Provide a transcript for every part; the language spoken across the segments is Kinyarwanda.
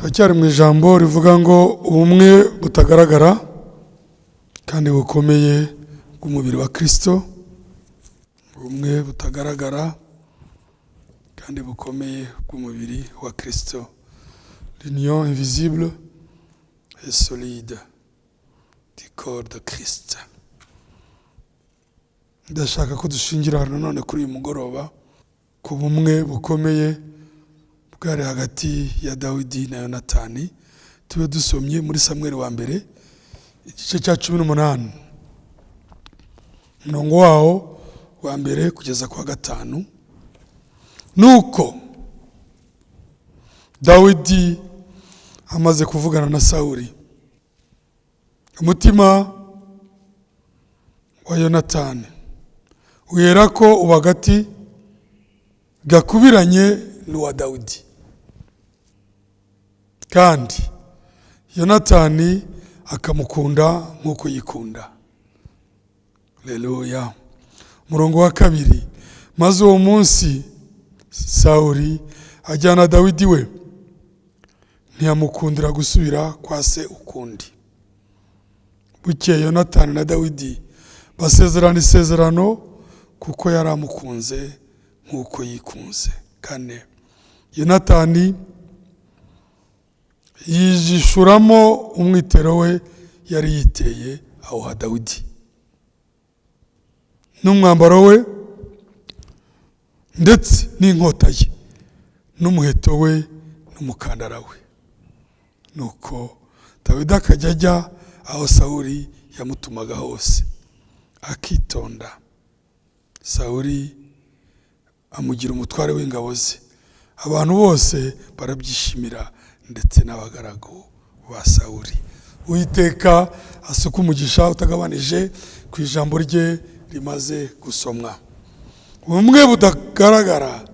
turacyari mu ijambo rivuga ngo ubumwe butagaragara kandi bukomeye bw'umubiri wa Kristo. Ubumwe butagaragara kandi bukomeye bw'umubiri wa Kristo. L'union invisible et solide du corps de Christ. Ndashaka ko dushingira hano none kuri uyu mugoroba ku bumwe bukomeye bwari hagati ya Dawidi na Yonatani. Tube dusomye muri Samuel wa mbere igice cya 18 umurongo wawo wa mbere kugeza kwa 5. Nuko Dawidi amaze kuvugana na Sawuli, umutima wa Yonatani wera ko ubagati gakubiranye n'uwa Dawidi, kandi Yonatani akamukunda nk'uko yikunda. Haleluya. Umurongo wa 2, maze uwo munsi Sawuli ajyana Dawidi we, ntiyamukundira gusubira kwa se ukundi. Bukeye Yonatani na Dawidi basezerana isezerano kuko yari amukunze nk'uko yikunze. 4, Yonatani yijishuramo umwitero we yari yiteye awuha Dawidi, n'umwambaro we ndetse n'inkota ye n'umuheto we n'umukandara we. Nuko Dawidi akajya ajya aho Sawuli yamutumaga hose akitonda. Sawuli amugira umutware w'ingabo ze. Abantu bose barabyishimira ndetse n'abagaragu ba Sawuli. Uwiteka asuka umugisha utagabanije ku ijambo rye rimaze gusomwa. Ubumwe budagaragara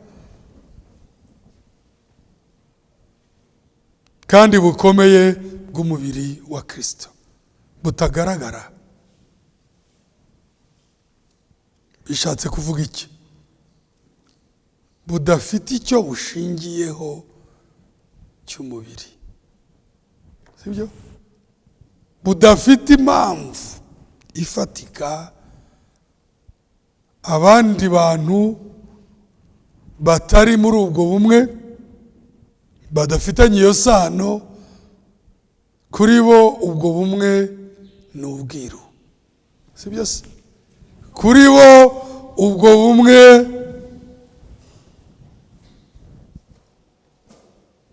kandi bukomeye bw'umubiri wa Kristo. Butagaragara bishatse kuvuga iki? Budafite icyo bushingiyeho cy'umubiri, sibyo? Budafite impamvu ifatika abandi bantu batari muri ubwo bumwe badafitanye iyo sano, kuri bo ubwo bumwe ni ubwiru, sibyo se? Kuri bo ubwo bumwe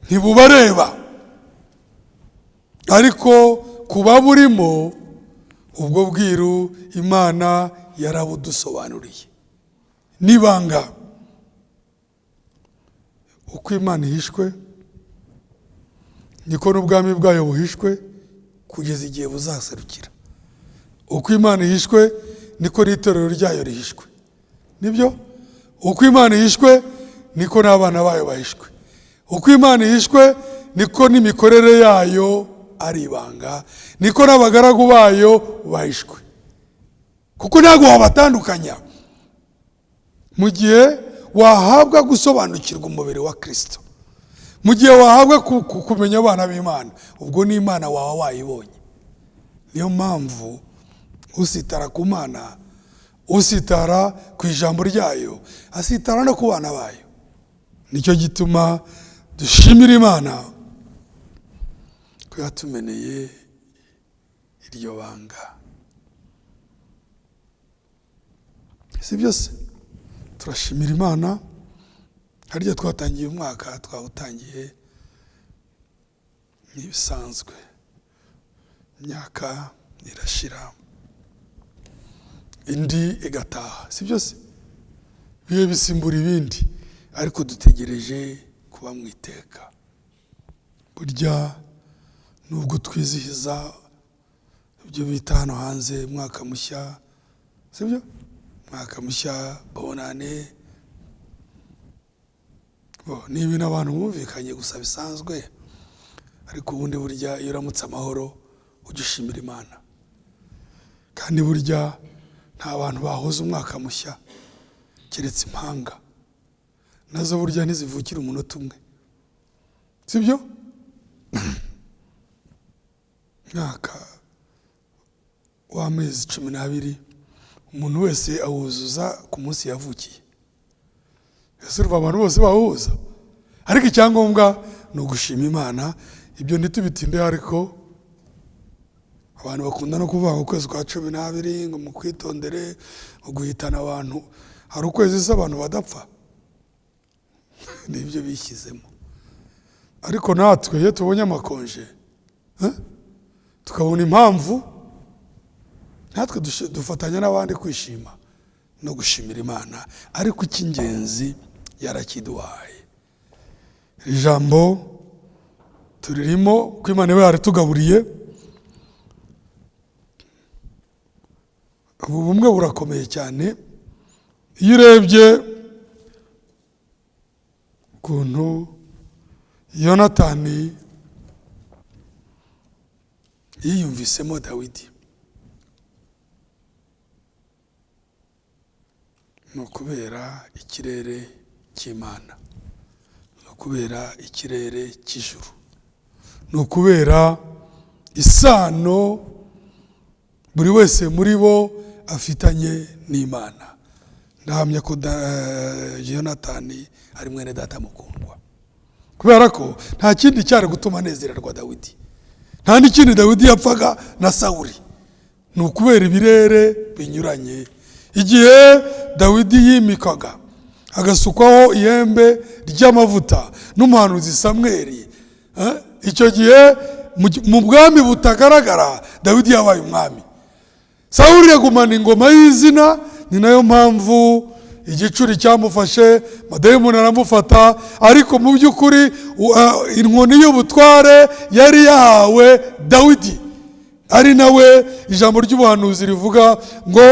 ntibubareba, ariko kuba burimo ubwo bwiru Imana yarabudusobanuriye. Nibanga uko Imana ihishwe niko n'ubwami bwayo buhishwe kugeza igihe buzaserukira. Uko Imana ihishwe niko n'itorero ryayo rihishwe, nibyo? Uko Imana ihishwe niko n'abana bayo bahishwe. Uko Imana ihishwe niko n'imikorere yayo ari ibanga, niko n'abagaragu bayo bahishwe. Kuko ntabwo wabatandukanya. Mu gihe wahabwa gusobanukirwa umubiri wa Kristo, mu gihe wahabwa kumenya abana b'Imana, ubwo ni Imana wawe wayibonye. Niyo mpamvu usitara ku Mana, usitara ku ijambo ryayo, asitara no ku bana bayo. Nicyo gituma dushimira Imana ko yatumeneye iryo banga. Si byose turashimira Imana. Harya twatangiye umwaka, twawutangiye n'ibisanzwe, imyaka irashira indi igataha, si byose? Biye bisimbura ibindi, ariko dutegereje kuba mu iteka. Burya nubwo twizihiza ibyo bita hano hanze mwaka mushya, sibyo? Mwaka mushya, bonane, ni ibintu abantu bumvikanye gusa bisanzwe, ariko ubundi burya iyo uramutse amahoro ujya ushimira Imana. Kandi burya nta bantu bahoza umwaka mushya keretse impanga, nazo burya ntizivukira umunota umwe, sibyo? mwaka w'amezi 12 umuntu wese awuzuza ku munsi yavukiye. Ese urumva abantu bose bawuza? Ariko icyangombwa ni ugushima Imana. Ibyo ntitubitinde, ariko abantu bakunda no kuvuga ukwezi kwa 12 ngo mukwitondere uguhitana abantu. Hari ukwezi se abantu badapfa? Nibyo bishyizemo. Ariko natwe iyo tubonye amakonje tukabona impamvu, natwe dufatanya n'abandi kwishima no gushimira Imana. Ariko icy'ingenzi yarakiduhaye. Iri jambo turirimo ko Imana iba yaratugaburiye. Ubu bumwe burakomeye cyane. Iyo urebye ukuntu Yonatani yiyumvisemo Dawidi, ni ukubera ikirere cy'Imana, ni ukubera ikirere cy'ijuru, ni ukubera isano buri wese muri bo afitanye n'Imana. Ndahamya ko Yonatani ari mwene data mukundwa, kubera ko nta kindi cyari gutuma anezererwa Dawidi. Nta n'ikindi Dawidi yapfaga na Sawuli, ni ukubera ibirere binyuranye. Igihe Dawidi yimikaga agasukwaho ihembe ry'amavuta n'umuhanuzi Samweli, icyo gihe mu bwami butagaragara Dawidi yabaye umwami. Sawuli yagumana ingoma y'izina, ni nayo mpamvu igicuri cyamufashe, madayimoni aramufata, ariko mu by'ukuri inkoni y'ubutware yari yahawe Dawidi, ari nawe ijambo ry'ubuhanuzi rivuga ngo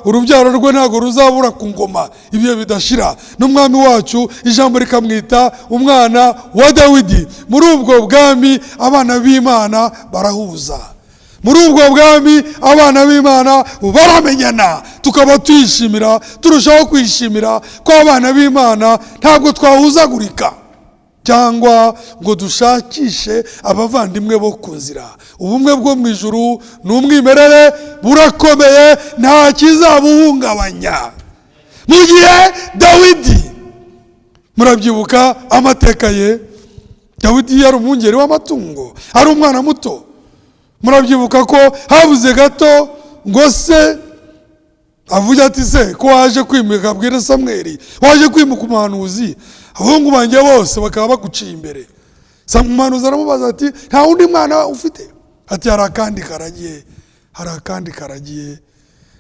urubyaro rwe ntabwo ruzabura ku ngoma ibihe bidashira, n'umwami wacu ijambo rikamwita umwana wa Dawidi. Muri ubwo bwami abana b'Imana barahuza, muri ubwo bwami abana b'Imana baramenyana, tukaba tuyishimira, turushaho kwishimira ko abana b'Imana ntabwo twahuzagurika cyangwa ngo dushakishe abavandimwe bo ku nzira. Ubumwe bwo mu ijuru ni umwimerere, burakomeye, nta kizabuhungabanya. Mu gihe Dawidi, murabyibuka amateka ye, Dawidi yari umwungeri w'amatungo, ari umwana muto. Murabyibuka ko habuze gato ngo se avuga ati, se ko waje kwimika, abwira Samweli, waje kwimuka umuhanuzi, abahungu banjye bose bakaba baguciye imbere. Umuhanuzi aramubaza ati, nta wundi mwana ufite? Ati, hari akandi karagiye, hari akandi karagiye,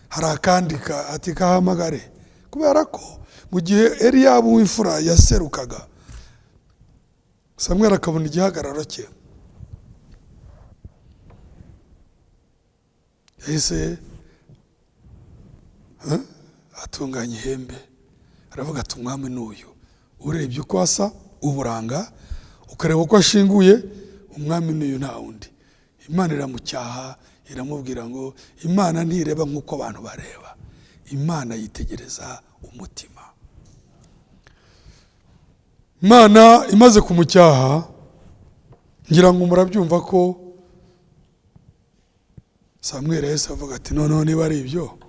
hari akandi ati kahamagare. Kubera ko mu gihe Eliyabu w'imfura yaserukaga, Samweli akabona igihagararo cye, yahise atunganya ihembe, aravuga ati, umwami n'uyu. Urebye uko asa, uburanga, ukareba uko ashinguye, umwami n'uyu nta wundi. Imana iramucyaha, iramubwira ngo Imana ntireba nk'uko abantu bareba, Imana yitegereza umutima. Imana imaze kumucyaha, ngira ngo murabyumva ko Samweli yahise avuga ati, noneho niba ari ibyo,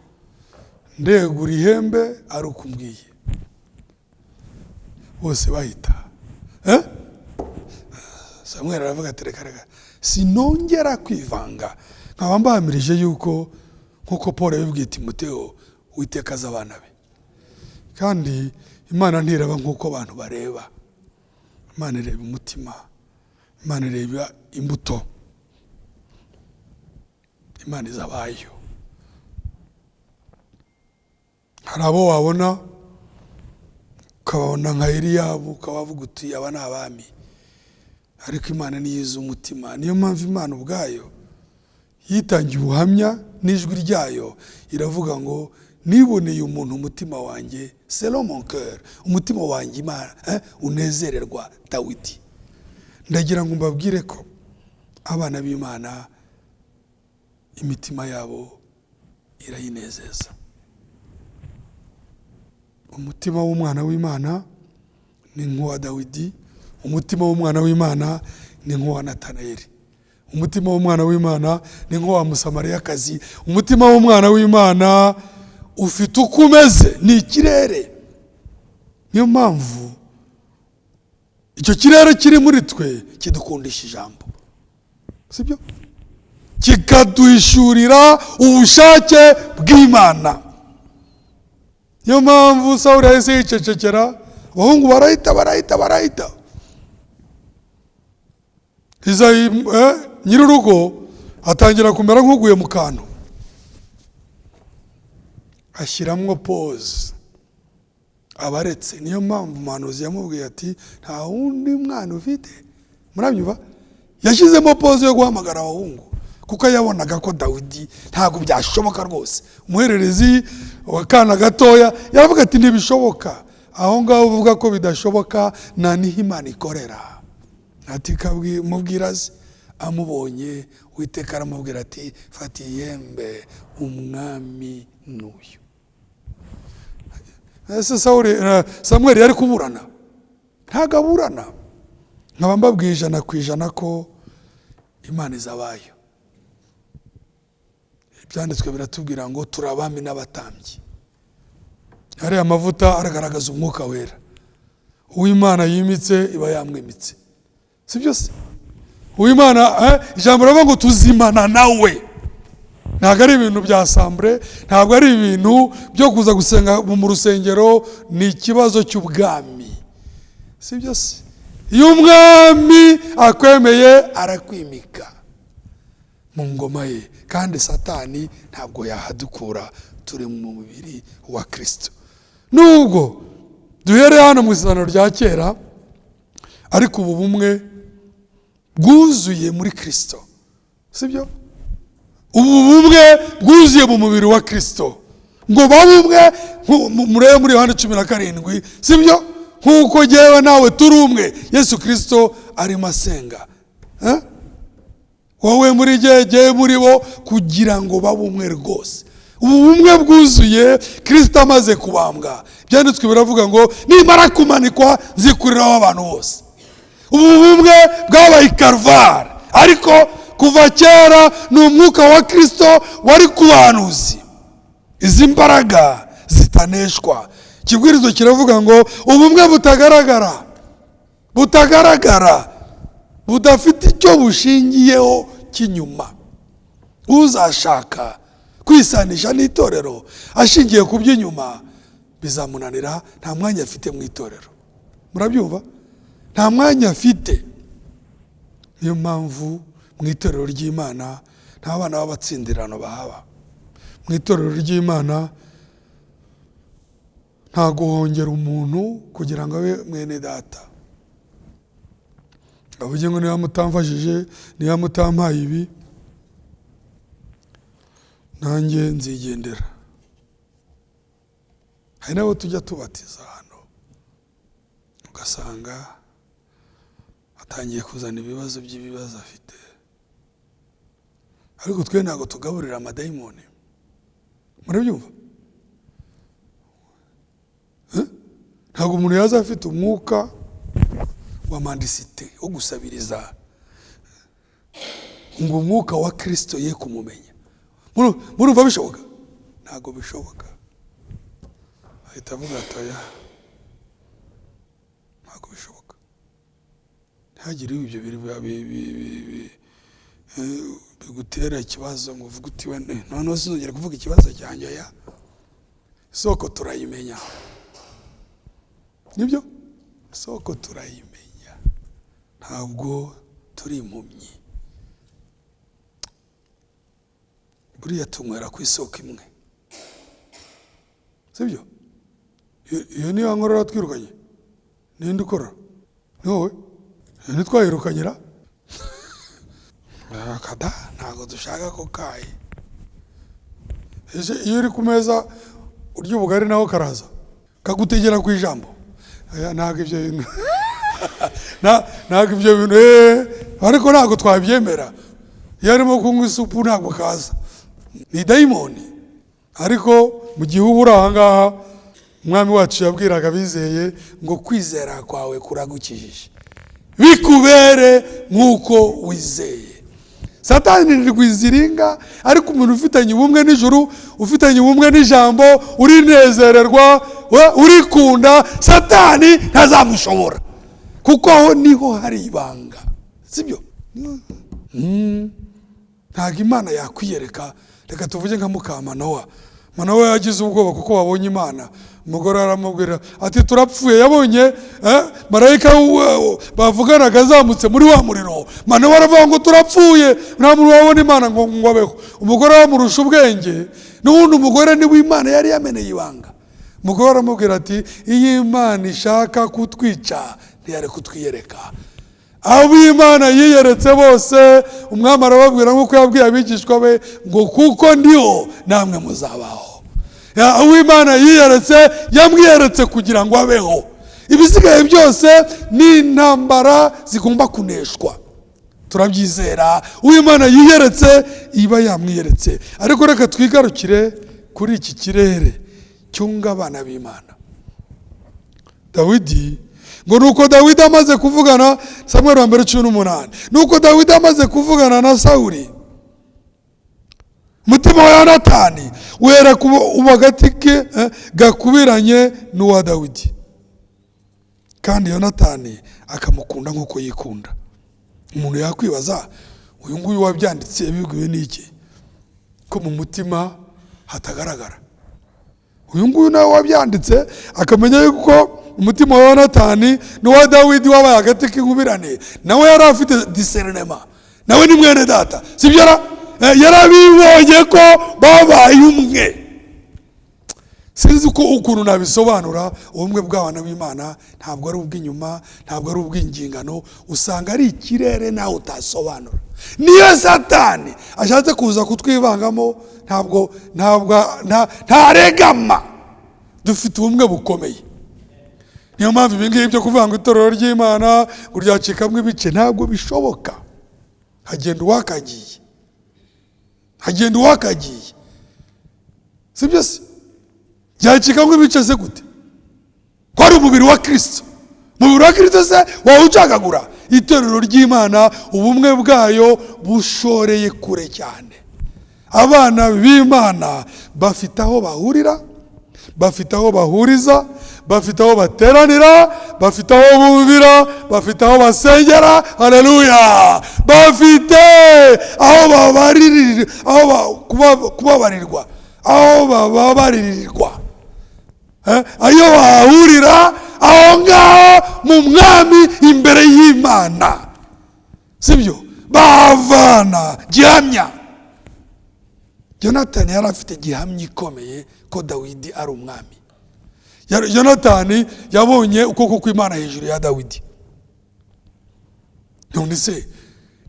ndegura ihembe ari uko umbwiye. Bose bahita Samweli aravuga ati, reka sinongera kwivanga, nkaba mbahamirije yuko nk'uko Paul yabibwiye Timoteyo, Uwiteka azi abana be. Kandi Imana ntireba nk'uko abantu bareba, Imana ireba umutima, Imana ireba imbuto, Imana izi abayo. Hari abo wabona ukabona nka Eliyabu, ukabavuga uti aba ni abami, ariko Imana niyo izi umutima. Niyo mpamvu Imana ubwayo yitangiye ubuhamya n'ijwi ryayo, iravuga ngo niboneye umuntu umutima wanjye, selon mon cœur, umutima wanjye Imana unezererwa Dawidi. Ndagira ngo mbabwire ko abana b'Imana imitima yabo irayinezeza. Umutima w'umwana w'Imana ni nk'uwa Dawidi, umutima w'umwana w'Imana ni nk'uwa Natanayeli, umutima w'umwana w'Imana ni nko wa musamariyakazi. Umutima w'umwana w'Imana ufite uko umeze, ni ikirere. Niyo mpamvu icyo kirere kiri muri twe kidukundisha ijambo, sibyo? Kikaduhishurira ubushake bw'Imana. Niyo mpamvu Sawuli yahise yicecekera, abahungu barahita. Izayi nyir'urugo atangira kumera nk'uguye mu kantu, ashyiramo pause, abaretse. Niyo mpamvu umuhanuzi yamubwiye ati nta wundi mwana ufite. Murabyumva? Yashyizemo pause yo guhamagara abahungu, kuko yabonaga ko Dawidi ntabwo byashoboka rwose. Umuhererezi wa kana gatoya yaravuga ati ntibishoboka. Aho ngaho uvuga ko bidashoboka, nta niho Imana ikorera. Ati mubwiraze, amubonye Uwiteka aramubwira ati fata ihembe, umwami n'uyu. Ese Samweli yari kuburana? Ntabwo aburana. Nkaba mbabwiye 100% ko Imana izabayo. Ibyanditswe biratubwira ngo turabami n'abatambyi. Hariya amavuta aragaragaza umwuka wera. Uw'Imana yimitse iba yamwimitse, si byose? Uw'Imana ijambo ravuga ngo tuzimana nawe. Ntabwo ari ibintu bya assemblée, ntabwo ari ibintu byo kuza gusenga mu rusengero, ni ikibazo cy'ubwami, si byose? Iyo umwami akwemeye arakwimika mu ngoma ye, kandi Satani ntabwo yahadukura. Turi mu mubiri wa Kristo. Nubwo duhereye hano mu isezerano rya kera, ariko ubu bumwe bwuzuye muri Kristo, sibyo? Ubu bumwe bwuzuye mu mubiri wa Kristo. Ngo babumwe murebe muri Yohana 17, sibyo? Nkuko jyewe nawe turi umwe, Yesu Kristo arimo asenga. Wowe muri jyewe muri bo, kugira ngo babumwe rwose. Ubu bumwe bwuzuye Kristo amaze kubambwa. Byanditswe biravuga ngo nimara kumanikwa zikuriraho abantu bose. Ubu bumwe bwabaye Karvari, ariko kuva kera ni umwuka wa Kristo wari ku bahanuzi. Izi mbaraga zitaneshwa. Ikibwirizo kiravuga ngo ubumwe butagaragara, budafite icyo bushingiyeho kinyuma. Uzashaka kwisanisha n'itorero ashingiye ku by'inyuma bizamunanira. Nta mwanya afite mu itorero. Murabyumva? Nta mwanya afite. Niyo mpamvu mu itorero ry'Imana nta bana b'abatsindirano bahaba. Mu itorero ry'Imana nta guhongera umuntu kugira ngo abe mwene data. Avuge ngo niba mutamfashije, niba mutampaye ibi, nanjye nzigendera. Hari nabo tujya tubatiza hano, ugasanga atangiye kuzana ibibazo by'ibibazo afite. Ariko twe ntabwo tugaburira amadayimoni. Murabyumva? Ntabwo umuntu yaza afite umwuka wa mandisite wo gusabiriza ngo umwuka wa Kristo ye kumumenya. Murumva bishoboka? Ntabwo bishoboka. Ahita avuga atoya, ntabwo bishoboka. Ntihagire ibyo bigutera ikibazo ngo uvuge uti wene noneho sinongera kuvuga ikibazo cyanjye. Ya soko turayimenya, nibyo? Soko turayimenya, ntabwo turi impumyi. Buriya tunywera ku isoko imwe, sibyo? Iyo niyo nkorora twirukanye. Ninde ukora? Ni wowe? Ntitwayirukanyira? Kada ntabwo dushaka ko kaye. Iyo uri ku meza urya ubugari nawe karaza kagutegera ku ijambo. Ntabwo ibyo bintu ntabwo ibyo bintu ariko ntabwo twabyemera. Iyo arimo kunywa isupu ntabwo kaza, ni dayimoni. Ariko mu gihe uba uri aha ngaha, umwami wacu yabwiraga bizeye ngo kwizera kwawe kuragukijije, bikubere nk'uko wizeye. Satani ni rwiziringa, ariko umuntu ufitanye ubumwe n'ijuru, ufitanye ubumwe n'ijambo, urinezererwa, urikunda, Satani ntazamushobora, kuko aho niho hari ibanga, sibyo? Ntabwo Imana yakwiyereka. Reka tuvuge nka Manowa. Manowa yagize ubwoba kuko wabonye Imana. Umugore aramubwira ati turapfuye. Yabonye marayika bavuganaga azamutse muri wa muriro. Manowa aravuga ngo turapfuye, nta muntu wabona Imana ngo abeho. Umugore amurusha ubwenge, n'ubundi umugore ni w'Imana yari yameneye ibanga. Umugore aramubwira ati iyo Imana ishaka kutwica ntiyari kutwiyereka. Abo Imana yiyeretse bose, umwami arababwira nk'uko yabwiye abigishwa be ngo kuko ndiho namwe muzabaho. Abo Imana yiyeretse yamwiyeretse kugira ngo abeho. Ibisigaye byose ni intambara zigomba kuneshwa, turabyizera. Uw'Imana yiyeretse iba yamwiyeretse. Ariko reka twigarukire kuri iki kirere cyunga abana b'Imana. Dawidi, ngo nuko Dawidi amaze kuvugana, Samweli wa mbere 18, nuko Dawidi amaze kuvugana na Sawuli, umutima wa Yonatani wera kuba agati ke gakubiranye n'uwa Dawidi, kandi Yonatani akamukunda nk'uko yikunda. Umuntu yakwibaza, uyu nguyu wabyanditse yabibwiwe n'iki ko mu mutima hatagaragara? Uyu nguyu nawe wabyanditse akamenya yuko umutima wa Yonatani n'uwa Dawidi wabaye agati k'inkubirane, nawe yari afite discernment, nawe ni mwene data, sibyo? Yarabibonye ko babaye umwe. Sinzi uko ukuntu nabisobanura. Ubumwe bw'abana b'Imana ntabwo ari ubw'inyuma, ntabwo ari ubw'ingingano, usanga ari ikirere nawe utasobanura. Niyo Satani ashatse kuza kutwivangamo, ntaregama. Dufite ubumwe bukomeye. Niyo mpamvu ibi ngibi byo kuvuga ngo itorero ry'Imana ngo ryacikamo ibice ntabwo bishoboka. Hagenda uwakagiye, sibyo se? Ryacikamo ibice se gute? Ko ari umubiri wa Kristo. Umubiri wa Kristo se wawucagagura? Itorero ry'Imana ubumwe bwayo bushoreye kure cyane. Abana b'Imana bafite aho bahurira, bafite aho bahuriza, bafite aho bateranira, bafite aho bumvira, bafite aho basengera. Haleluya! Bafite aho babaririra, aho kubabarirwa, aho bababaririrwa, ayo bahurira aho ngaho mu mwami imbere y'Imana, sibyo? Bavana gihamya. Yonatani yari afite gihamya ikomeye ko Dawidi ari umwami. Yonatani yabonye ukuboko kw'Imana hejuru ya Dawidi. None se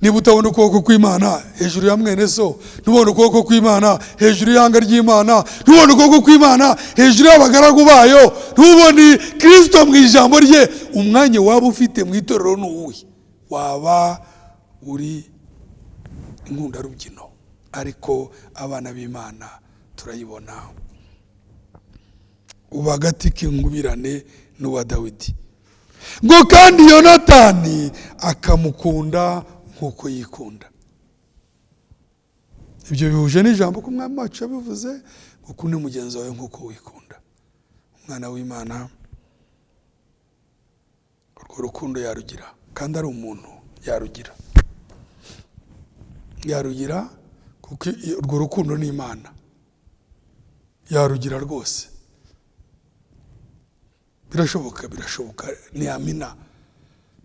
niba utabona ukuboko kw'Imana hejuru ya mwene so, ntubona ukuboko kw'Imana hejuru y'ihanga ry'Imana, ntubona ukuboko kw'Imana hejuru y'abagaragu bayo, ntubone Kristo mu ijambo rye, umwanya waba ufite mu itorero n'uwuhe? Waba uri inkundarubyino. Ariko abana b'Imana turayibona uba agati k'inkubirane n'uwa Dawidi. Ngo kandi Yonatani akamukunda nk'uko yikunda. Ibyo bihuje n'ijambo ko umwami wacu yabivuze, ukunde mugenzi wawe nk'uko wikunda. Umwana w'Imana urwo rukundo yarugira, kandi ari umuntu yarugira kuko urwo rukundo ni Imana. Yarugira rwose. Birashoboka ni amina.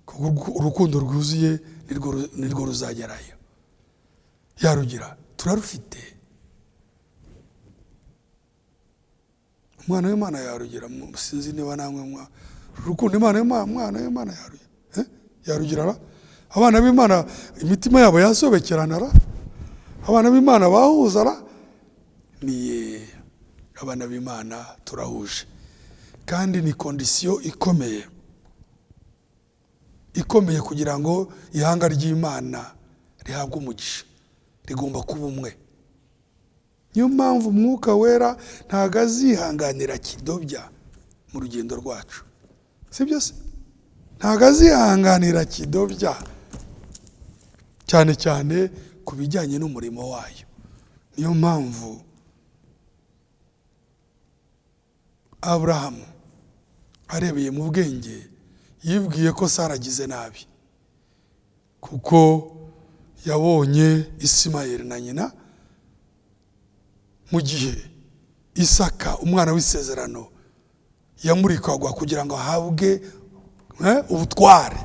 Kuko urukundo rwuzuye nirwo ruzagerayo. Yarugira, turarufite. Umwana w'Imana yarugira, sinzi niba namwe urukundo umwana w'Imana yarugira. Yarugira. Abana b'Imana imitima yabo yasobekerana. Abana b'Imana bahuzara. Ni abana b'Imana turahuje. Kandi ni kondisiyo ikomeye kugira ngo ihanga ry'Imana rihabwe umugisha. Rigomba kuba umwe. Niyo mpamvu Umwuka Wera ntago azihanganira kidobya mu rugendo rwacu, sibyo se? Ntago azihanganira kidobya, cyane ku bijyanye n'umurimo wayo. Niyo mpamvu Aburahamu arebeye mu bwenge yibwiye ko Sara agize nabi, kuko yabonye Isimayeli na nyina mu gihe Isaka umwana w'isezerano yamurikagwa kugira ngo ahabwe ubutware.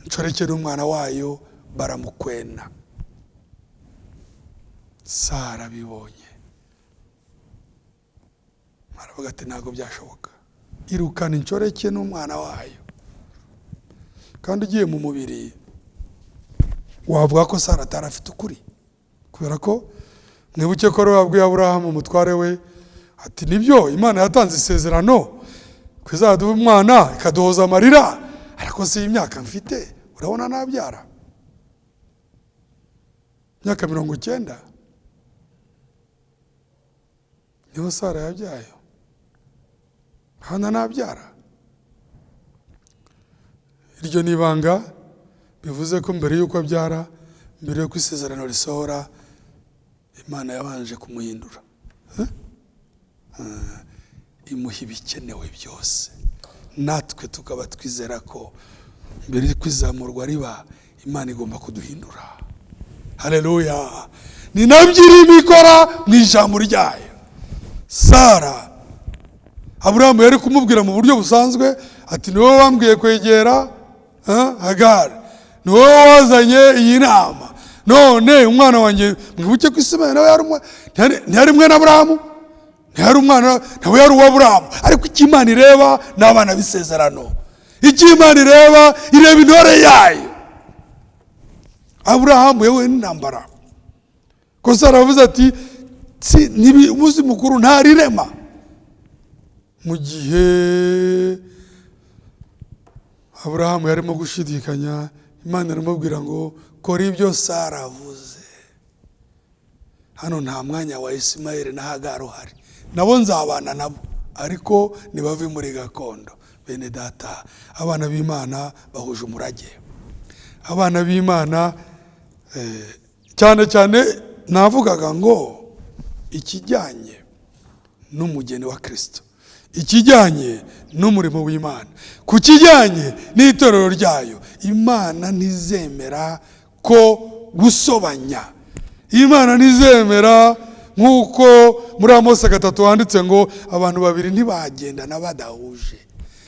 Nshoreke n'umwana wayo baramukwena. Sara bibonye aravuga ati ntabwo byashoboka, irukana inshoreke n'umwana wayo. Kandi ugiye mu mubiri wavuga ko Sara atari afite ukuri, kubera ko mwibuke ko wabwiye Aburahamu umutware we ati nibyo Imana yatanze isezerano ko izaduha umwana ikaduhoza amarira, ariko si imyaka mfite, urabona nabyara imyaka 90 niho Sara yabyaye, hana nabyara. Iryo nibanga bivuze ko mbere yuko abyara, mbere yuko isezerano risohora, Imana yabanje kumuhindura, imuha ibikenewe byose. Natwe tukaba twizera ko mbere yuko izamurwa riba, Imana igomba kuduhindura. Haleluya! Ni nabyo irimo ikora mu ijambo ryayo. Sara, Aburahamu yari kumubwira mu buryo busanzwe ati ni wowe wambwiye kwegera Hagari, ni wowe wazanye iyi nama, none umwana wanjye mwibuke ko Isimayeli nawe ntiyari mwene Aburahamu, ntiyari umwana, nawe yari uw'Aburahamu. Ariko icyo Imana ireba ni abana b'isezerano, icyo Imana ireba intore yayo. Aburahamu yewe n'intambara, ko Sara aravuze ati umunsi mukuru ntarirema. Mu gihe Aburahamu yarimo gushidikanya, Imana iramubwira ngo kora ibyo Sara avuze. Hano nta mwanya wa Isimayeli na Hagari uhari, nabo nzabana nabo, ariko nibave muri gakondo. Bene data, abana b'Imana bahuje umurage. Abana b'Imana cyane cyane navugaga ngo ikijyanye n'umugeni wa Kristo, ikijyanye n'umurimo w'Imana, ku kijyanye n'itorero ryayo, Imana ntizemera ko gusobanya. Imana ntizemera nk'uko muri Amosi 3 handitse ngo abantu babiri ntibagendana badahuje.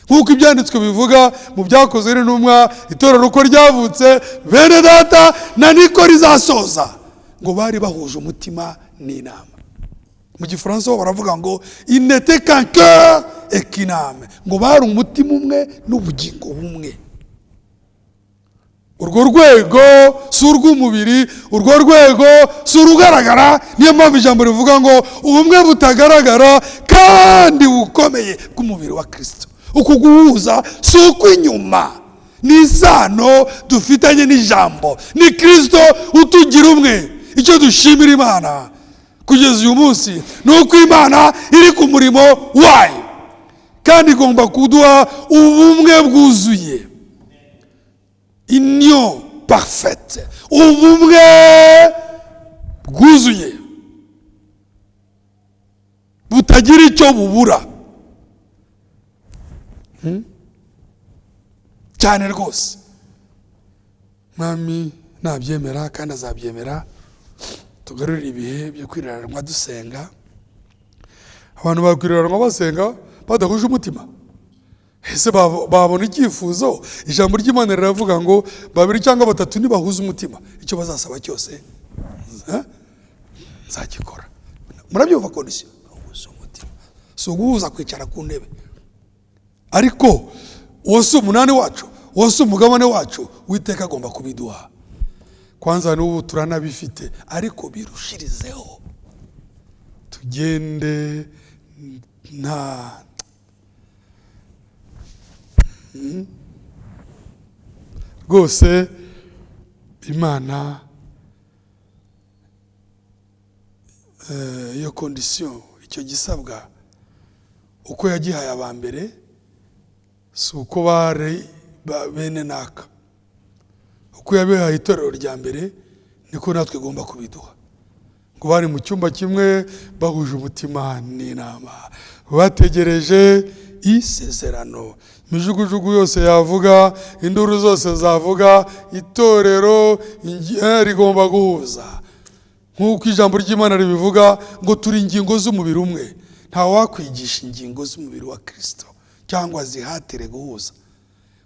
Nk'uko ibyanditswe bivuga mu Byakozwe n'Intumwa, itorero uko ryavutse, bene data na niko rizasoza, ngo bari bahuje umutima n'inama. Mu Gifaransa baravuga ngo il n'était qu'un cœur et qu'une âme, ngo bari umutima umwe n'ubugingo bumwe. Urwo rwego si urw'umubiri, urwo rwego si urugaragara. Niyo mpamvu ijambo rivuga ngo ubumwe butagaragara kandi bukomeye bw'umubiri wa Kristo. Uku guhuza si ukw'inyuma, ni isano dufitanye n'ijambo, ni Kristo utugira umwe. Icyo dushimira Imana kugeza uyu munsi ni uko Imana iri ku murimo wayo, kandi igomba kuduha ubumwe bwuzuye, union parfaite, ubumwe bwuzuye butagira icyo bubura cyane rwose. Mwami nabyemera kandi azabyemera, tugarurire ibihe byo kwiriranwa dusenga. Abantu bakwiriranwa basenga badahuje umutima, ese babona icyifuzo? Ijambo ry'Imana riravuga ngo 2 cyangwa 3 nibahuza umutima, icyo bazasaba cyose nzagikora. Murabyumva kondisiyo? Bahuza umutima, si uguhuza kwicara ku ntebe. Ariko wose umunani wacu, wose umugabane wacu, Uwiteka agomba kubiduha. Kwanza n'ubu turanabifite, ariko birushirizeho, tugende nta rwose. Imana iyo kondisiyo, icyo gisabwa uko yagihaye abambere, si uko bari bene naka. uko yabihaye itorero rya mbere niko natwe igomba kubiduha. Ngo bari mu cyumba kimwe bahuje umutima n'inama, bategereje isezerano. Imijugujugu yose yavuga, induru zose zavuga, itorero rigomba guhuza. Nk'uko ijambo ry'Imana ribivuga ngo turi ingingo z'umubiri umwe. Nta wakwigisha ingingo z'umubiri wa Kristo cyangwa zihatire guhuza.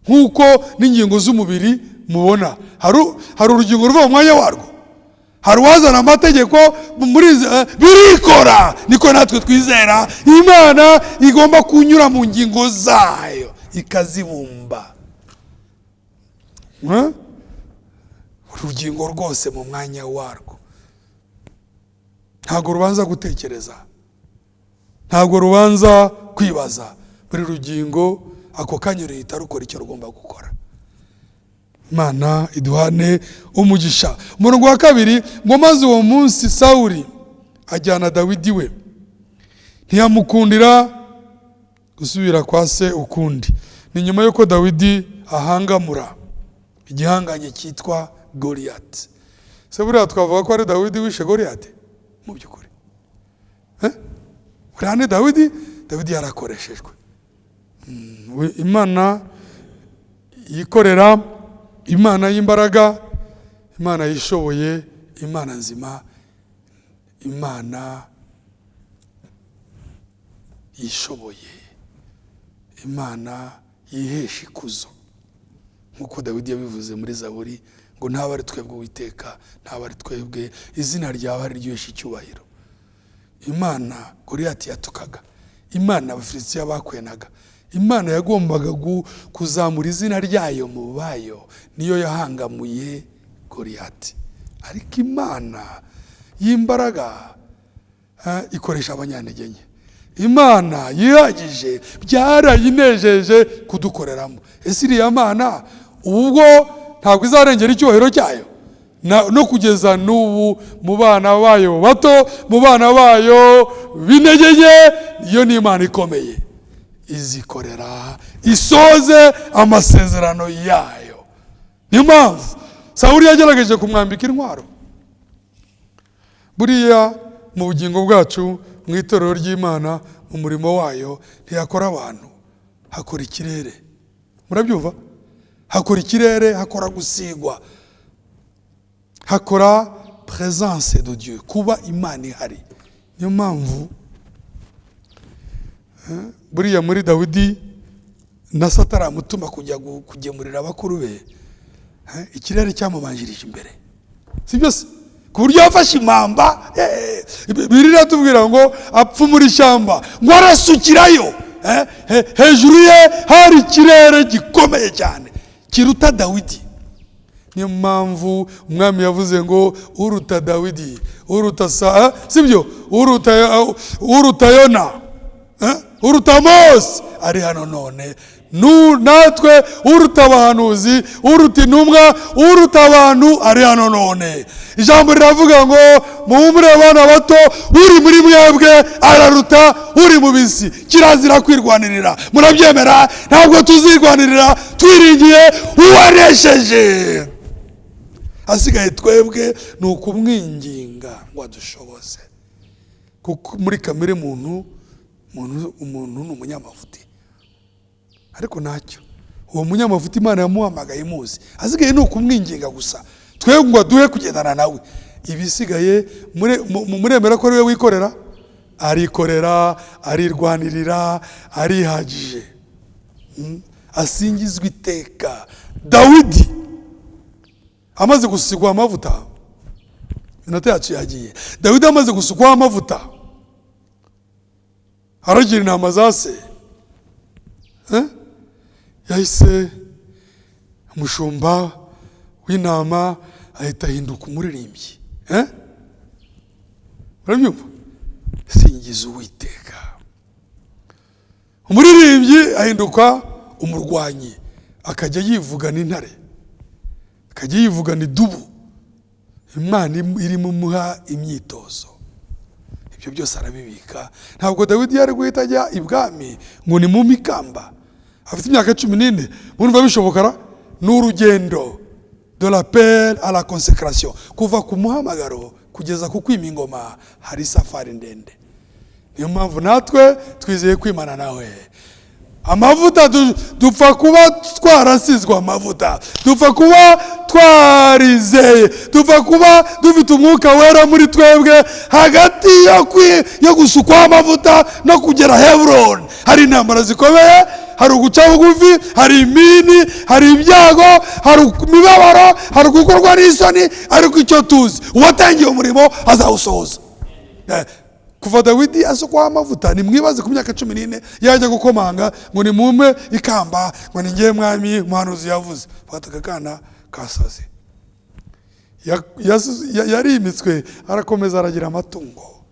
Nk'uko n'ingingo z'umubiri mubona hari urugingo ruva mu mwanya warwo, hari uwazana amategeko birikora. Niko natwe twizera Imana igomba kunyura mu ngingo zayo ikazibumba. Urugingo rwose mu mwanya warwo, ntabwo rubanza gutekereza, ntabwo rubanza kwibaza. Buri rugingo ako kanya ruhita rukora icyo rugomba gukora. Imana iduhane umugisha. Umurongo wa 2 ngo maze uwo munsi Sawuli ajyana Dawidi we, ntiyamukundira gusubira kwa se ukundi. Ni nyuma yuko Dawidi ahangamura igihanganye cyitwa Goliath. Se buriya twavuga ko ari Dawidi wishe Goliath mu byukuri? Urane Dawidi yarakoreshejwe. Imana yikorera, Imana y'imbaraga, Imana yishoboye, Imana nzima, Imana yishoboye, Imana yihesha ikuzo. Nkuko Dawidi yabivuze muri Zaburi ngo ntaba ari twebwe Uwiteka, ntaba ari twebwe, izina ryawe ari ryosha icyubahiro. Imana Goliath yatukaga, Imana Abafilisitiya bakwenaga, Imana yagombaga kuzamura izina ryayo mu bayo, niyo yahangamuye Goliath. Ariko Imana y'imbaraga ikoresha abanyantege nke. Imana yihagije byarayinejeje kudukoreramo. Ese iriya Mana ubwo ntabwo izarengera icyubahiro cyayo no kugeza n'ubu mu bana bayo bato, mu bana bayo b'intege nke? Iyo ni Imana ikomeye, izikorera isoze amasezerano yayo. Niyo mpamvu Sawuli yagerageje kumwambika intwaro. Buriya mu bugingo bwacu, mu itorero ry'Imana, mu murimo wayo, ntiyakora abantu, hakora ikirere. Murabyumva? Hakora ikirere, hakora gusigwa, hakora présence de Dieu, kuba Imana ihari. Niyo mpamvu buriya muri Dawidi na Satani mutuma kujya kugemurira abakuru be, ikirere cyamubanjirije imbere. Si byose ku buryo yafashe impamba, Bibiliya tubwira ngo apfa muri ishyamba, ngo arasukirayo. Hejuru ye hari ikirere gikomeye cyane kiruta Dawidi. Niyo mpamvu umwami yavuze ngo uruta Dawidi, uruta sibyo, uruta Yona, uruta Mose ari hano none. Natwe uruta abahanuzi, uruta intumwa, uruta abantu ari hano none. Ijambo riravuga ngo muhumure abana bato, uri muri mwebwe araruta uri mu bisi. Kirazira kwirwanirira. Murabyemera? Ntabwo tuzirwanirira, twiringiye uwanesheje. Hasigaye twebwe ni ukumwinginga ngo adushoboze. Kuko muri kamere umuntu ni umunyamafuti. Ariko ntacyo, uwo munyamafuti Imana yamuhamagaye muzi. Hasigaye ni ukumwinginga gusa, twebwe ngo aduhe kugendana nawe. Ibisigaye muremera ko ariwe wikorera? Arikorera, arirwanirira, arihagije. Asingizwe iteka. Dawidi amaze gusigwa amavuta, inota yacu yagiye. Dawidi amaze gusukwaho amavuta, aragira intama za se, yahise umushumba w'intama ahita ahinduka umuririmbyi. Murabyumva? Singiza Uwiteka. Umuririmbyi ahinduka umurwanyi, akajya yivugana intare, akajya yivugana idubu. Imana irimo muha imyitozo. Ibyo byose arabibika. Ntabwo Dawidi yari guhita ajya ibwami ngo ni mu mikamba. Afite imyaka 14. Murumva bishobokara? N'urugendo de l'appel à la consécration. Kuva ku muhamagaro kugeza ku kwima ingoma hari safari ndende. Niyo mpamvu natwe twizeye kwimana nawe. Amavuta dupfa kuba twarasizwe amavuta, dupfa kuba twarizeye, dupfa kuba dufite umwuka wera muri twebwe. Hagati yo gusukwa amavuta no kugera Hebron hari intambara zikomeye, hari uguca bugufi, hari imini, hari ibyago, hari imibabaro, hari gukorwa n'isoni, ariko icyo tuzi uwatangiye umurimo azawusohoza. Kuva Dawidi asukwaho amavuta, nimwibaze ku myaka 14 yajya gukomanga ngo ni mume ikamba ngo ni ngiye mwami umuhanuzi yavuze. Fata akana kasaze, yarimitswe arakomeza aragira amatungo.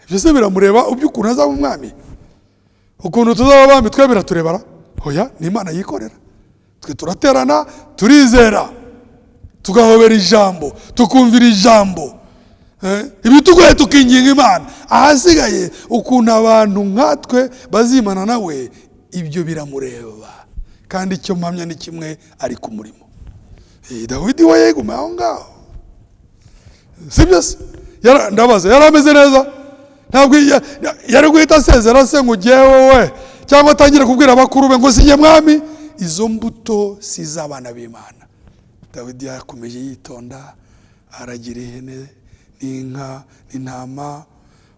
Ibyo se biramureba uby'ukuntu azaba umwami, ukuntu tuzaba bambi twe biraturebara? Hoya, ni Imana yikorera. Twe turaterana, turizera, tugahobera ijambo, tukumvira ijambo, ibitugoye tukinginga Imana. Ahasigaye ukuntu abantu nkatwe bazimana nawe, ibyo biramureba. Kandi icyo mpamya ni kimwe, ari ku murimo. Dawidi we yeguma aho ngaho, sibyo se? Ndabaza yari ameze neza? Ntabwo yari guhita asezera se ngo ugiye wowe, cyangwa atangire kubwira abakuru be ngo sinjye mwami. Izo mbuto si iz'abana b'Imana. Dawidi yakomeje yitonda, aragira ihene n'inka n'intama,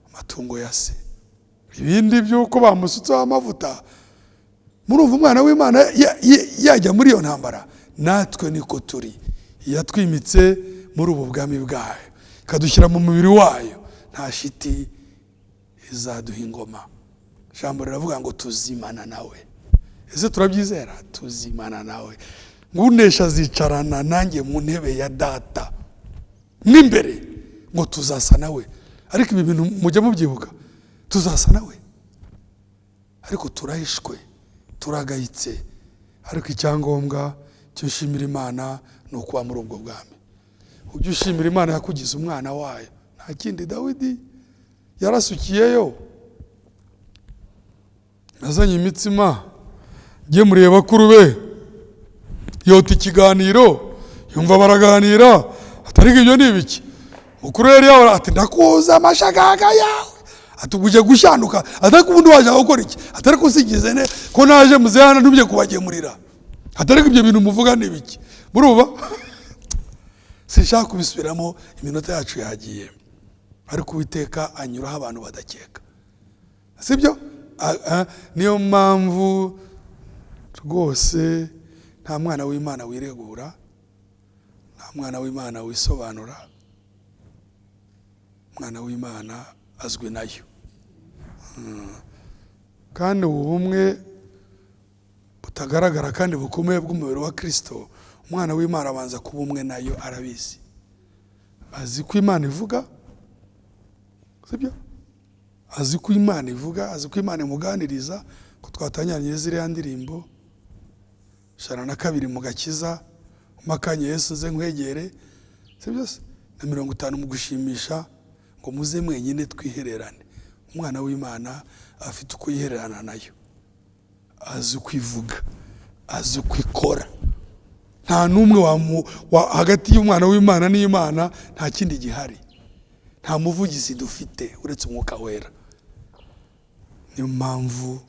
amatungo ya se. Ibindi by'uko bamusutseho amavuta, murumva umwana w'Imana yajya muri iyo ntambara. Natwe niko turi, yatwimitse muri ubu bwami bwayo, ikadushyira mu mubiri wayo. Nta shiti izaduha ingoma. Ijambo riravuga ngo tuzimana nawe. Ese turabyizera? Tuzimana nawe. Ngunesha azicarana nanjye mu ntebe ya data n'imbere, ngo tuzasa nawe. Ariko ibi bintu mujya mubyibuka, tuzasa nawe. Ariko turahishwe, turagayitse. Ariko icyangombwa cyo ushimira Imana ni ukuba muri ubwo bwami. Ujye ushimira Imana yakugize umwana wayo. Nta kindi. Dawidi yarasukiyeyo, azanye imitsima, gemuriye bakuru be, yota ikiganiro, yumva baraganira. Atari ibyo ni ibiki? Mukuru yari yawe ati ndakuza amashagaga yawe, atuguje gushanuka. Atari kubundi waje gukora iki? Atari kusigize ne ko naje muzehana ntubye kubagemurira. Atari ibyo bintu muvuga ni ibiki? Muruba sinshaka kubisubiramo, iminota yacu yagiye. Ariko Uwiteka anyuraho abantu badakeka, sibyo? Niyo mpamvu rwose nta mwana w'Imana wiregura, nta mwana w'Imana wisobanura. Mwana w'Imana azwi nayo. Kandi ubumwe butagaragara kandi bukomeye bw'umubiri wa Kristo, umwana w'Imana abanza kuba umwe nayo. Arabizi, azi ko Imana ivuga, sibyo? Azi ko Imana ivuga, azi ko Imana imuganiriza. Ko twatanyanye ziriya ndirimbo Shana na 2 mu gakiza, umakanye Yesu ze nkwegere, sibyo se? Na 50 mu gushimisha, ngo muze mwenyine twihererane. Umwana w'Imana afite uko yihererana nayo, azi kwivuga, azi kwikora. Nta numwe hagati y'umwana w'Imana n'Imana nta kindi gihari. Nta muvugizi dufite uretse umwuka wera. Niyo mpamvu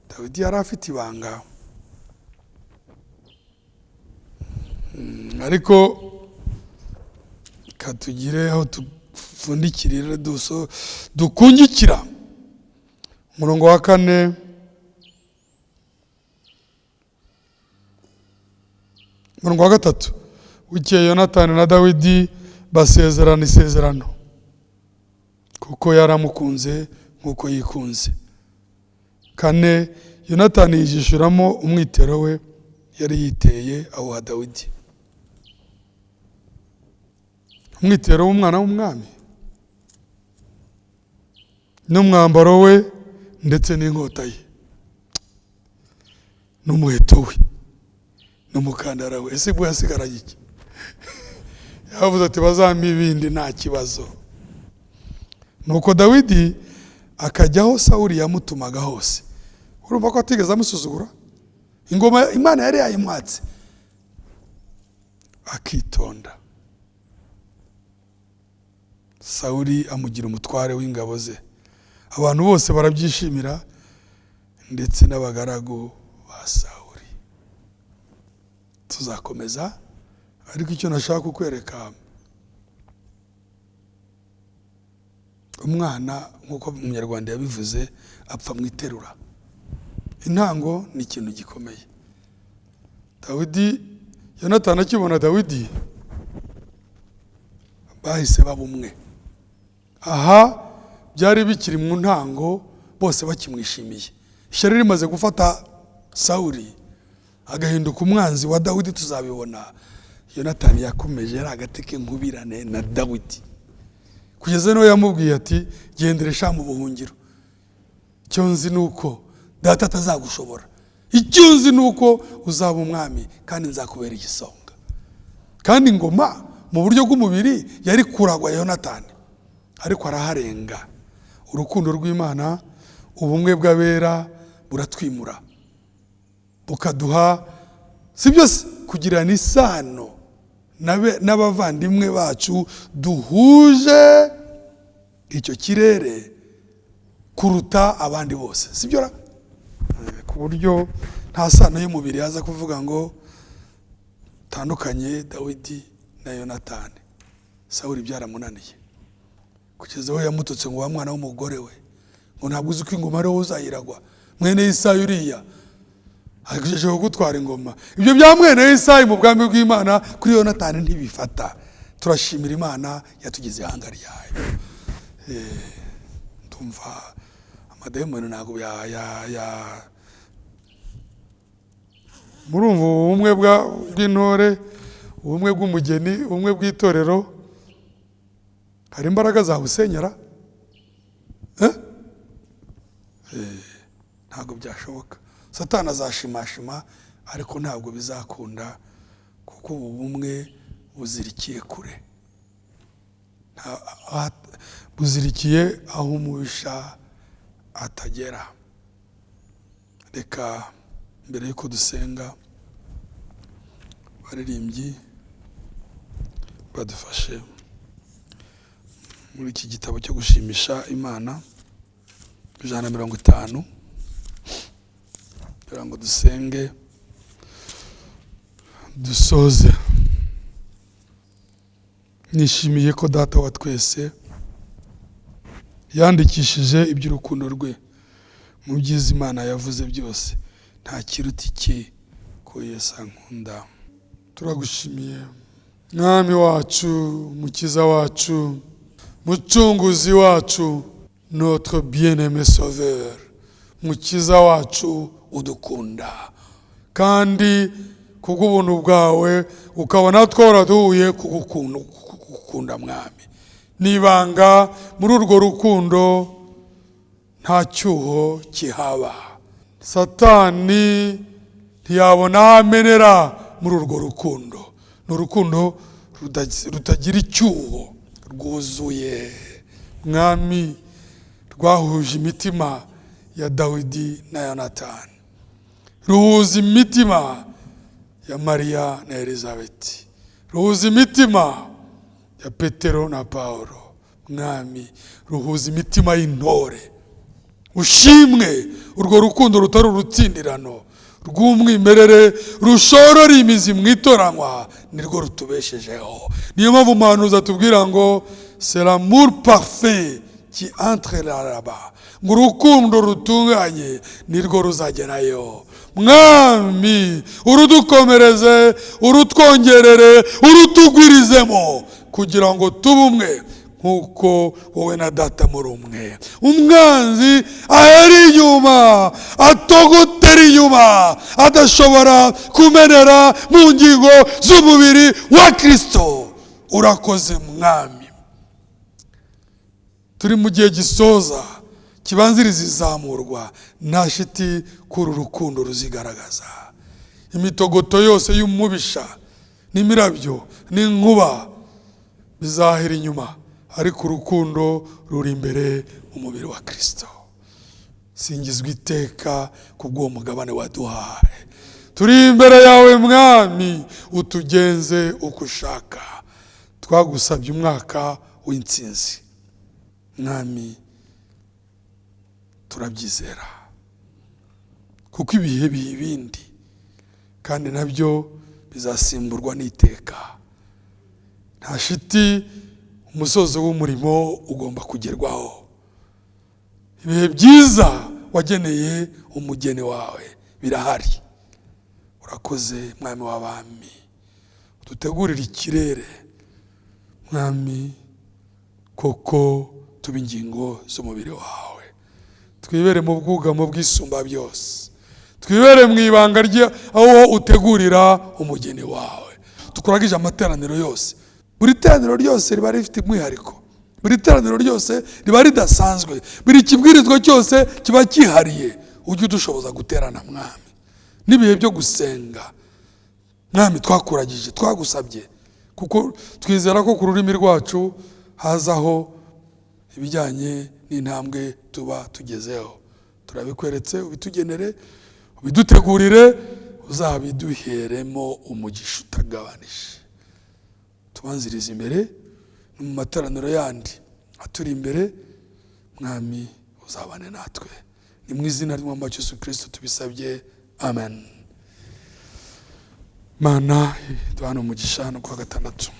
Dawidi yari afite ibanga. Ariko katugire aho tupfundikirira dukungikira. Umurongo wa 4, umurongo wa 3. Bukeye Yonatani na Dawidi basezerana isezerano, kuko yaramukunze nkuko yikunze. 4. Yonatani yijishuramo umwitero we yari yiteye aho Dawidi. Umwitero w'umwana w'umwami n'umwambaro we ndetse n'inkota ye n'umuheto we n'umukandara we. Ese bwo yasigaraye iki? Yavuze ati bazampa ibindi nta kibazo. Nuko Dawidi akajyaho Sawuli yamutumaga hose. Urumva ko atigeze amusuzugura? Ingoma Imana yari yayimwatse. akitonda. Sawuli amugira umutware w'ingabo ze. Abantu bose barabyishimira, ndetse n'abagaragu ba Sawuli. Tuzakomeza, ariko icyo nashaka kukwereka, umwana nk'uko umunyarwanda yabivuze apfa mu iterura. Intango ni ikintu gikomeye. Dawidi, Yonatani akibona Dawidi, bahise baba umwe. Aha byari bikiri mu ntango, bose bakimwishimiye. Ishyari rimaze gufata Sawuli agahinduka umwanzi wa Dawidi, tuzabibona. Yonatani yakomeje yari agati k'inkubirane na Dawidi, kugeza n'aho yamubwiye ati gendere sha mu buhungiro. Icyo nzi nuko data atazagushobora, icyo nzi nuko uzaba umwami kandi nzakubera igisonga. Kandi ingoma mu buryo bw'umubiri yari kuragwa Yonatani, ariko araharenga. Urukundo rw'Imana, ubumwe bw'abera buratwimura, bukaduha si byose kugirana isano n'abavandimwe bacu duhuje icyo kirere kuruta abandi bose, si byo? Ku buryo nta sano y'umubiri yaza kuvuga ngo tandukanye Dawidi na Yonatani. Sawuli byaramunaniye, kugeza aho yamututse ngo wa mwana w'umugore we, ngo ntabwo uzi ko ingoma ariho uzayiragwa, mwene Isayi uriya agejeje gutwara ingoma. Ibyo bya mwene Isayi mu bwami bw'Imana kuri Yonatani ntibifata. Turashimira Imana yatugize ihanga ryayo. Ndumva amadayimoni ntabwo murumva ubumwe bw'intore, ubumwe bw'umugeni, ubumwe bw'itorero, hari imbaraga zabusenyera? Ntabwo byashoboka. Satani azashimashima, ariko ntabwo bizakunda, kuko ubu bumwe buzirikiye kure, buzirikiye aho umubisha atagera. Reka mbere yuko dusenga, baririmbyi badufashe muri iki gitabo cyo gushimisha Imana 150, kugira ngo dusenge dusoze. Nishimiye ko data wa twese yandikishije iby'urukundo rwe mu byiza Imana yavuze byose. Nta kiruta iki ko Yesu ankunda. Turagushimiye Mwami wacu, Mukiza wacu, Mucunguzi wacu, notre bien-aimé Sauveur, Mukiza wacu udukunda, kandi kubw'ubuntu bwawe ukabona twaraduhuye kugukunda Mwami. Nibanga muri urwo rukundo nta cyuho kihaba. Satani ntiyabona amenera muri urwo rukundo. Ni urukundo rutagira icyuho, rwuzuye Mwami, rwahuje imitima ya Dawidi na Yonatani, ruhuza imitima ya Mariya na Elizabeti, ruhuza imitima ya Petero na Paulo. Mwami, ruhuza imitima y'intore. Ushimwe urwo rukundo rutari urutsindirano, rw'umwimerere, rushorora imizi mu itoranywa, nirwo rutubeshejeho. Niyo mpamvu umuhanuzi atubwira ngo c'est l'amour parfait qui entre là-bas, ngo urukundo rutunganye nirwo ruzagerayo. Mwami, urudukomereze, urutwongerere, urutugwirizemo, kugira ngo tube umwe nkuko wowe na data muri umwe. Umwanzi aheri inyuma, atogotera inyuma, adashobora kumenera mu ngingo z'umubiri wa Kristo. Urakoze Mwami. Turi mu gihe gisoza, kibanziriza izamurwa, nta shiti kuri urukundo ruzigaragaza. Imitogoto yose y'umubisha n'imirabyo n'inkuba bizahera inyuma, ariko urukundo ruri imbere mu mubiri wa Kristo. Singizwe iteka kubw'uwo mugabane waduhaye. turi imbere yawe mwami, utugenze uko ushaka. Twagusabye umwaka w'intsinzi mwami, turabyizera kuko ibihe biha ibindi kandi nabyo bizasimburwa n'iteka. Nta shiti umusozo w'umurimo ugomba kugerwaho. Ibihe byiza wageneye umugeni wawe birahari. Urakoze mwami w'abami, udutegurira ikirere mwami, koko tuba ingingo z'umubiri wawe. Twibere mu bwugamo bw'isumba byose, twibere mu ibanga aho utegurira umugeni wawe. Tukuragije amateraniro yose, buri teraniro ryose riba rifite umwihariko, buri teraniro ryose riba ridasanzwe, buri kibwirizwa cyose kiba cyihariye. Ujye udushoboza guterana mwami, n'ibihe byo gusenga mwami twakuragije, twagusabye, kuko twizera ko ku rurimi rwacu hazaho ibijyanye n'intambwe tuba tugezeho. Turabikweretse, ubitugenere, ubidutegurire, uzabiduheremo umugisha utagabanije. Tubanziriza imbere no mu materaniro yandi aturi imbere mwami, uzabane natwe. Ni mu izina ry'Umwami Yesu Kristo tubisabye, amen. Mana duhana umugisha no kuwa gatandatu.